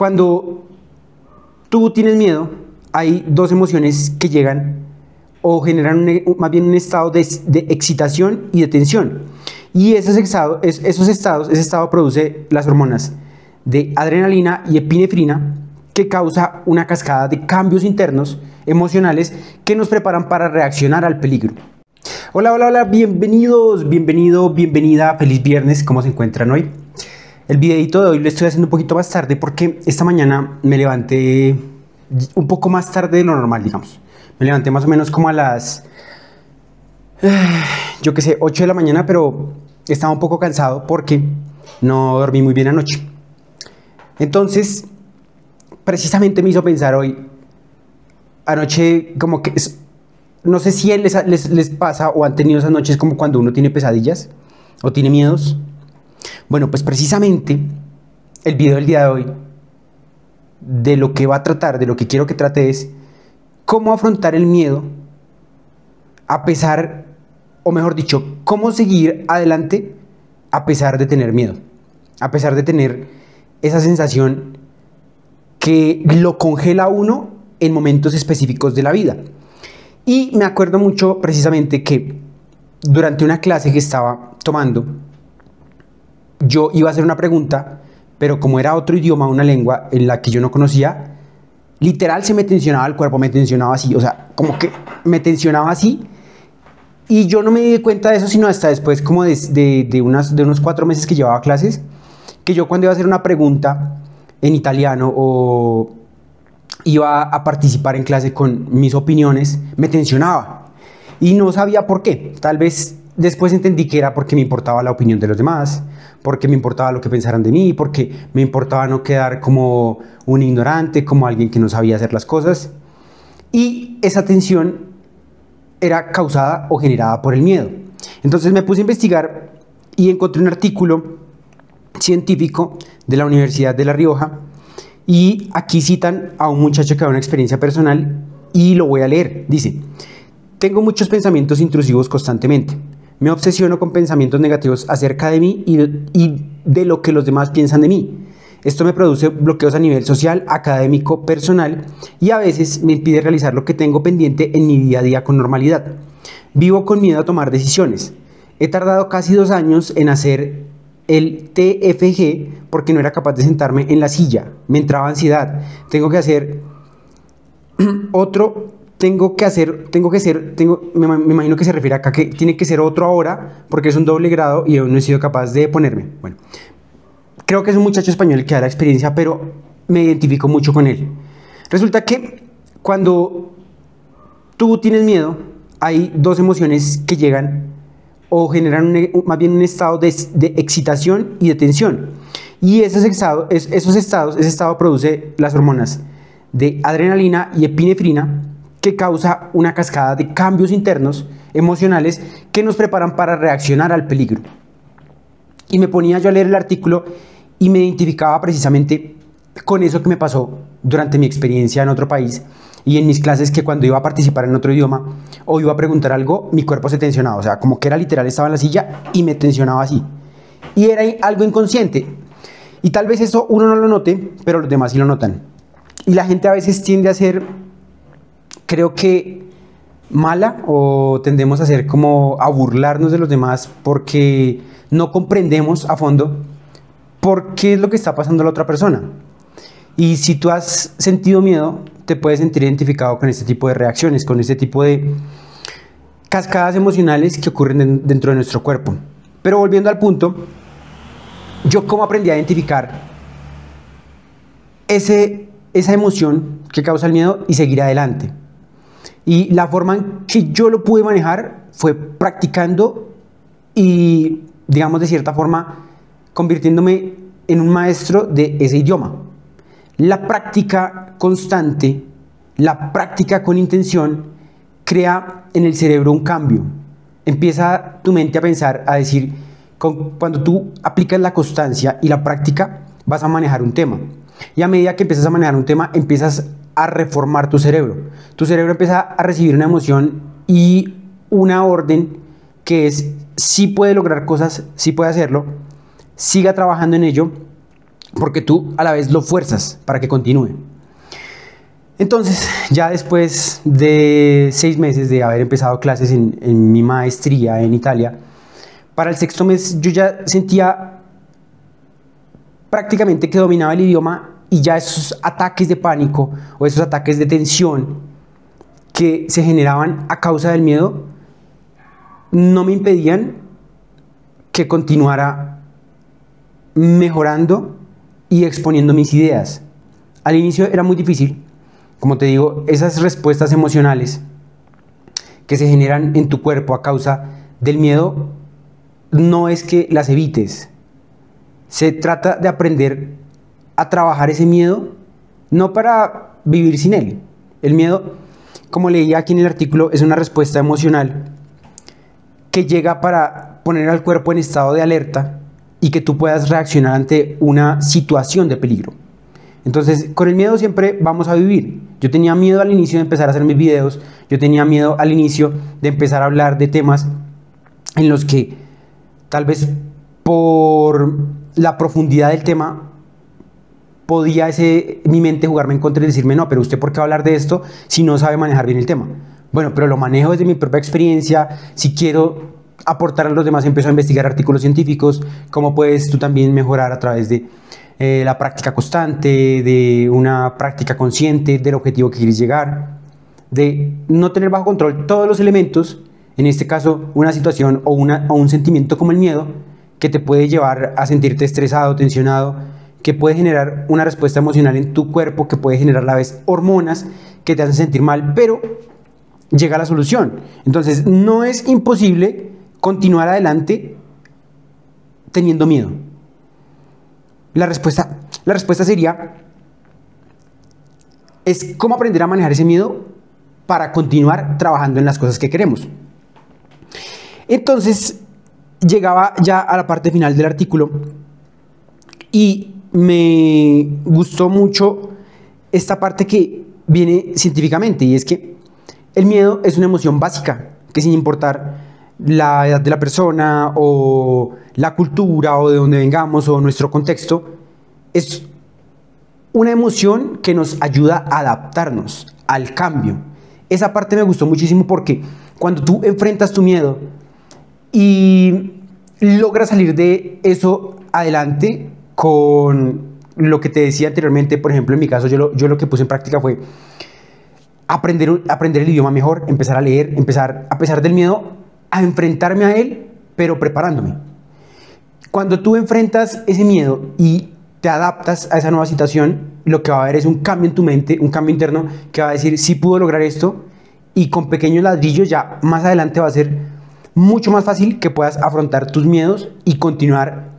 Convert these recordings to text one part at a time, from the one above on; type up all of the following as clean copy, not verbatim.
Cuando tú tienes miedo, hay dos emociones que llegan o generan más bien un estado de excitación y de tensión. Y ese estado produce las hormonas de adrenalina y epinefrina, que causa una cascada de cambios internos emocionales que nos preparan para reaccionar al peligro. Hola, hola, hola, bienvenidos, bienvenida, feliz viernes, ¿cómo se encuentran hoy? El videito de hoy lo estoy haciendo un poquito más tarde porque esta mañana me levanté un poco más tarde de lo normal, digamos. Me levanté más o menos como a las, yo qué sé, 8 de la mañana, pero estaba un poco cansado porque no dormí muy bien anoche. Entonces, precisamente me hizo pensar hoy, anoche como que, no sé si les pasa o han tenido esas noches como cuando uno tiene pesadillas o tiene miedos. Bueno, pues precisamente el video del día de hoy, de lo que va a tratar, de lo que quiero que trate es cómo afrontar el miedo a pesar, o mejor dicho, cómo seguir adelante a pesar de tener miedo, a pesar de tener esa sensación que lo congela a uno en momentos específicos de la vida. Y me acuerdo mucho precisamente que durante una clase que estaba tomando, yo iba a hacer una pregunta, pero como era otro idioma, una lengua en la que yo no conocía, literal se me tensionaba el cuerpo, me tensionaba así, o sea, como que me tensionaba así, y yo no me di cuenta de eso sino hasta después como de unos 4 meses que llevaba clases, que yo cuando iba a hacer una pregunta en italiano o iba a participar en clase con mis opiniones, me tensionaba y no sabía por qué. Tal vez después entendí que era porque me importaba la opinión de los demás, porque me importaba lo que pensaran de mí, porque me importaba no quedar como un ignorante, como alguien que no sabía hacer las cosas. Y esa tensión era causada o generada por el miedo. Entonces me puse a investigar y encontré un artículo científico de la Universidad de La Rioja, y aquí citan a un muchacho que da una experiencia personal y lo voy a leer. Dice: tengo muchos pensamientos intrusivos constantemente. Me obsesiono con pensamientos negativos acerca de mí y de lo que los demás piensan de mí. Esto me produce bloqueos a nivel social, académico, personal, y a veces me impide realizar lo que tengo pendiente en mi día a día con normalidad. Vivo con miedo a tomar decisiones. He tardado casi 2 años en hacer el TFG porque no era capaz de sentarme en la silla. Me entraba ansiedad. Tengo que hacer otro. Me imagino que se refiere acá que tiene que ser otro ahora porque es un doble grado y yo no he sido capaz de ponerme. Bueno, creo que es un muchacho español que da la experiencia, pero me identifico mucho con él. Resulta que cuando tú tienes miedo, hay dos emociones que llegan o generan más bien un estado de excitación y de tensión. Y ese estado produce las hormonas de adrenalina y epinefrina, que causa una cascada de cambios internos emocionales que nos preparan para reaccionar al peligro. Y me ponía yo a leer el artículo y me identificaba precisamente con eso que me pasó durante mi experiencia en otro país y en mis clases, que cuando iba a participar en otro idioma o iba a preguntar algo, mi cuerpo se tensionaba, o sea, como que era literal, estaba en la silla y me tensionaba así. Y era algo inconsciente. Y tal vez eso uno no lo note, pero los demás sí lo notan. Y la gente a veces tiende a ser, creo que, mala, o tendemos a ser como a burlarnos de los demás porque no comprendemos a fondo por qué es lo que está pasando a la otra persona. Y si tú has sentido miedo, te puedes sentir identificado con este tipo de reacciones, con este tipo de cascadas emocionales que ocurren dentro de nuestro cuerpo. Pero volviendo al punto, yo cómo aprendí a identificar esa emoción que causa el miedo y seguir adelante. Y la forma en que yo lo pude manejar fue practicando y, digamos, de cierta forma, convirtiéndome en un maestro de ese idioma. La práctica constante, la práctica con intención, crea en el cerebro un cambio. Empieza tu mente a pensar, a decir, cuando tú aplicas la constancia y la práctica, vas a manejar un tema. Y a medida que empiezas a manejar un tema, empiezas a reformar tu cerebro. Tu cerebro empieza a recibir una emoción y una orden que es: sí puede lograr cosas, sí puede hacerlo, siga trabajando en ello porque tú a la vez lo fuerzas para que continúe. Entonces, ya después de 6 meses de haber empezado clases en mi maestría en Italia, para el 6.º mes yo ya sentía prácticamente que dominaba el idioma, y ya esos ataques de pánico o esos ataques de tensión que se generaban a causa del miedo no me impedían que continuara mejorando y exponiendo mis ideas. Al inicio era muy difícil. Como te digo, esas respuestas emocionales que se generan en tu cuerpo a causa del miedo, no es que las evites. Se trata de aprender a trabajar ese miedo, no para vivir sin él. El miedo, como leía aquí en el artículo, es una respuesta emocional que llega para poner al cuerpo en estado de alerta y que tú puedas reaccionar ante una situación de peligro. Entonces, con el miedo siempre vamos a vivir. Yo tenía miedo al inicio de empezar a hacer mis videos, yo tenía miedo al inicio de empezar a hablar de temas en los que tal vez por la profundidad del tema podía mi mente jugarme en contra y decirme, no, pero usted ¿por qué va a hablar de esto si no sabe manejar bien el tema? Bueno, pero lo manejo desde mi propia experiencia. Si quiero aportar a los demás, empiezo a investigar artículos científicos, cómo puedes tú también mejorar a través de la práctica constante, de una práctica consciente del objetivo que quieres llegar, de no tener bajo control todos los elementos, en este caso una situación o un sentimiento como el miedo, que te puede llevar a sentirte estresado, tensionado, que puede generar una respuesta emocional en tu cuerpo, que puede generar a la vez hormonas que te hacen sentir mal, pero llega la solución. Entonces, no es imposible continuar adelante teniendo miedo. La respuesta sería, es cómo aprender a manejar ese miedo para continuar trabajando en las cosas que queremos. Entonces, llegaba ya a la parte final del artículo y me gustó mucho esta parte que viene científicamente, y es que el miedo es una emoción básica que, sin importar la edad de la persona o la cultura o de donde vengamos o nuestro contexto, es una emoción que nos ayuda a adaptarnos al cambio. Esa parte me gustó muchísimo porque cuando tú enfrentas tu miedo y logras salir de eso adelante con lo que te decía anteriormente, por ejemplo, en mi caso, yo lo que puse en práctica fue aprender el idioma mejor, empezar a leer, empezar, a pesar del miedo, a enfrentarme a él, pero preparándome. Cuando tú enfrentas ese miedo y te adaptas a esa nueva situación, lo que va a haber es un cambio en tu mente, un cambio interno que va a decir, sí puedo lograr esto, y con pequeños ladrillos ya más adelante va a ser mucho más fácil que puedas afrontar tus miedos y continuar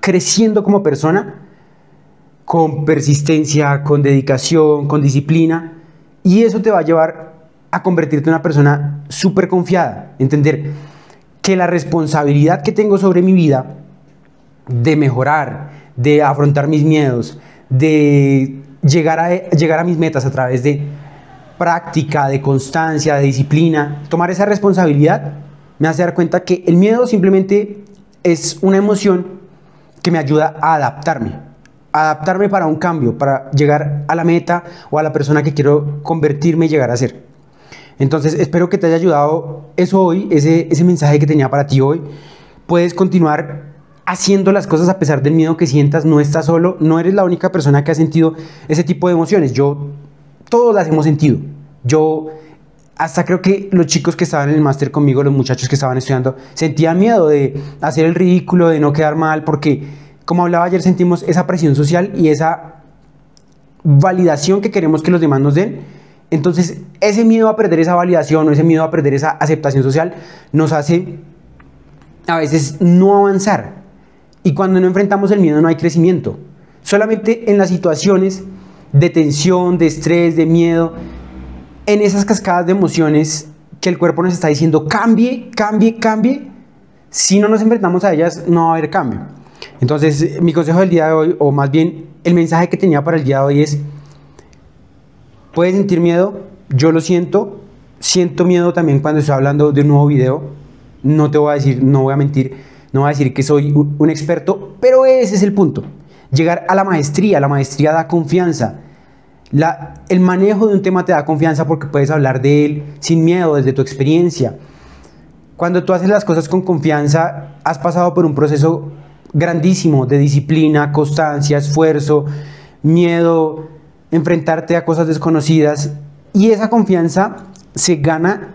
creciendo como persona con persistencia, con dedicación, con disciplina, y eso te va a llevar a convertirte en una persona súper confiada, entender que la responsabilidad que tengo sobre mi vida de mejorar, de afrontar mis miedos, de llegar a mis metas a través de práctica, de constancia, de disciplina, tomar esa responsabilidad me hace dar cuenta que el miedo simplemente es una emoción que me ayuda a adaptarme para un cambio, para llegar a la meta o a la persona que quiero convertirme y llegar a ser. Entonces, espero que te haya ayudado eso hoy, ese mensaje que tenía para ti hoy. Puedes continuar haciendo las cosas a pesar del miedo que sientas, no estás solo, no eres la única persona que ha sentido ese tipo de emociones. Todos las hemos sentido. Hasta creo que los chicos que estaban en el máster conmigo, los muchachos que estaban estudiando, sentían miedo de hacer el ridículo, de no quedar mal, porque, como hablaba ayer, sentimos esa presión social y esa validación que queremos que los demás nos den. Entonces, ese miedo a perder esa validación o ese miedo a perder esa aceptación social nos hace a veces no avanzar. Y cuando no enfrentamos el miedo no hay crecimiento. Solamente en las situaciones de tensión, de estrés, de miedo, en esas cascadas de emociones que el cuerpo nos está diciendo cambie, cambie, cambie, si no nos enfrentamos a ellas no va a haber cambio. Entonces, mi consejo del día de hoy, o más bien el mensaje que tenía para el día de hoy es: puedes sentir miedo, yo lo siento miedo también cuando estoy hablando de un nuevo video. No te voy a decir, no voy a mentir, no voy a decir que soy un experto, pero ese es el punto. llegar a la maestría. La maestría da confianza. El manejo de un tema te da confianza porque puedes hablar de él sin miedo, desde tu experiencia. Cuando tú haces las cosas con confianza, has pasado por un proceso grandísimo de disciplina, constancia, esfuerzo, miedo, enfrentarte a cosas desconocidas, y esa confianza se gana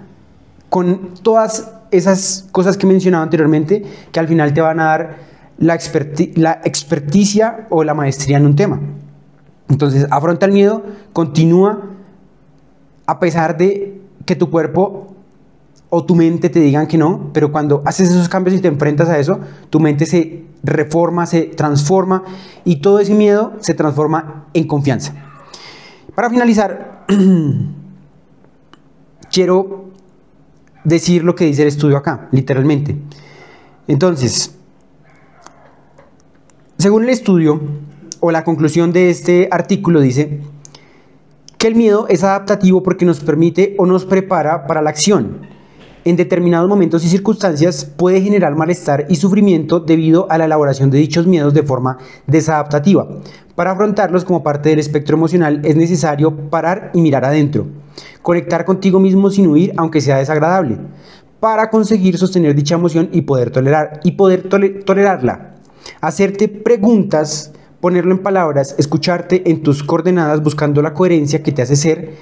con todas esas cosas que he mencionado anteriormente, que al final te van a dar la experticia o la maestría en un tema. Entonces, afronta el miedo, continúa, a pesar de que tu cuerpo o tu mente te digan que no, pero cuando haces esos cambios y te enfrentas a eso, tu mente se reforma, se transforma, y todo ese miedo se transforma en confianza. Para finalizar, quiero decir lo que dice el estudio acá, literalmente. Entonces, según el estudio, o la conclusión de este artículo, dice que el miedo es adaptativo porque nos permite o nos prepara para la acción. En determinados momentos y circunstancias puede generar malestar y sufrimiento debido a la elaboración de dichos miedos de forma desadaptativa. Para afrontarlos como parte del espectro emocional es necesario parar y mirar adentro, conectar contigo mismo sin huir aunque sea desagradable, para conseguir sostener dicha emoción y poder tolerarla. Hacerte preguntas, ponerlo en palabras, escucharte en tus coordenadas buscando la coherencia que te hace ser,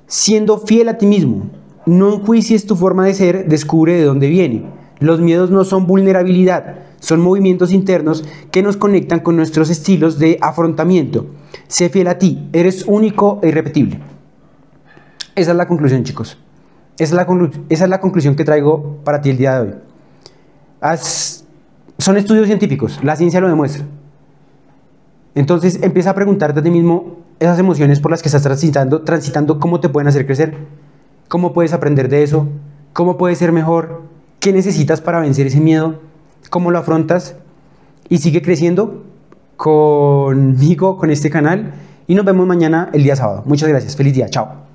siendo fiel a ti mismo. No enjuicies tu forma de ser, descubre de dónde viene. Los miedos no son vulnerabilidad, son movimientos internos que nos conectan con nuestros estilos de afrontamiento. Sé fiel a ti, eres único e irrepetible. Esa es la conclusión, chicos. Esa es la conclusión que traigo para ti el día de hoy. Son estudios científicos, la ciencia lo demuestra. Entonces empieza a preguntarte a ti mismo esas emociones por las que estás transitando, cómo te pueden hacer crecer, cómo puedes aprender de eso, cómo puedes ser mejor, qué necesitas para vencer ese miedo, cómo lo afrontas, y sigue creciendo conmigo, con este canal, y nos vemos mañana el día sábado. Muchas gracias, feliz día, chao.